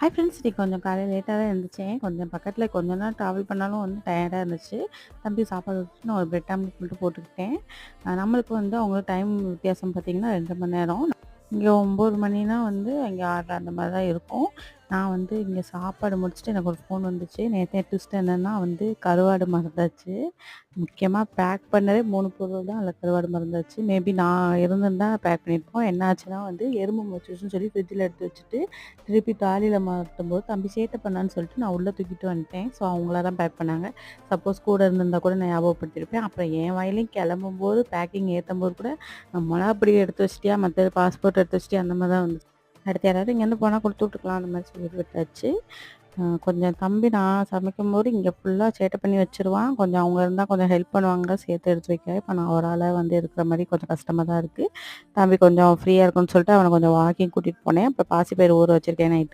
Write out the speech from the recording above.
Hi friends! இன்னைக்கு கொஞ்சம் காலையில லேட்டா தான் எந்திரிச்சேன். கொஞ்சம் பக்கத்தில கொஞ்ச நேரம் ட்ராவல் பண்ணாலும் வந்து டயர்டா இருந்துச்சு. தம்பி சாப்பாடு ஊட்டிட்டு நான் ஒரு பிரெட் ஆம்லெட் மட்டும் போட்டுக்கிட்டேன். நம்மளுக்கு வந்து அவங்களுக்கு டைம் வித்தியாசம் பார்த்தீங்கன்னா 2 மணி நேரம். இங்க 9 மணினா வந்து அங்கே 6:30 அந்த மாரி தான் இருக்கும். நான் வந்து இங்க சாப்பாடு முடிச்சுட்டு எனக்கு ஒரு ஃபோன் வந்துச்சு. நேத்து ட்விஸ்ட் என்னன்னா வந்து கருவாடு மறந்தாச்சு. முக்கியமா பேக் பண்ணதே 3 பொருள் தான். அதில கருவாடு மறந்தாச்சு. மேபி நான் இருந்திருந்தா பேக் பண்ணியிருப்போம். என்ன ஆச்சுன்னா வந்து எறும்பு மொச்சுச்சுன்னு சொல்லி ஃப்ரிட்ஜில எடுத்து வச்சுட்டு திருப்பி ட்ராலியில மாட்டும்போது தம்பி சேட்டை பண்ணான்னு சொல்லிட்டு நான் உள்ளே தூக்கிட்டு வந்துட்டேன். ஸோ அவங்களா தான் பேக் பண்ணாங்க. சப்போஸ் கூட இருந்திருந்தா கூட நான் ஞாபகப்படுத்தியிருப்பேன். அப்புறம் என் வாயிலையும் கிளம்பும்போது பேக்கிங் ஏத்தும்போது கூட மொளகாப்பொடி எடுத்து வச்சிட்டியா, மத்த பாஸ்போர்ட் எடுத்து வச்சிட்டியா அந்த மாரி தான் வந்துச்சு. அடுத்து யாராவது இங்கேருந்து போனா குடுத்து விட்டுக்கலாம் அந்த மாரி சொல்லி விட்டாச்சு. கொஞ்சம் தம்பி நான் சமைக்கும்போது இங்கே ஃபுல்லா சேட்டை பண்ணி வச்சுருவான். கொஞ்சம் அவங்க இருந்தா கொஞ்சம் ஹெல்ப் பண்ணுவாங்க சேர்த்து எடுத்து வைக்க. இப்போ நான் ஒரு ஆளா வந்து இருக்கிற மாரி கொஞ்சம் கஷ்டமா தான் இருக்கு. தம்பி கொஞ்சம் ஃப்ரீயா இருக்குன்னு சொல்லிட்டு அவன கொஞ்சம் வாக்கிங் கூட்டிட்டு போனேன். அப்புறம் பாசிப்பயிறு ஊற வச்சிருக்கேன் நைட்டு.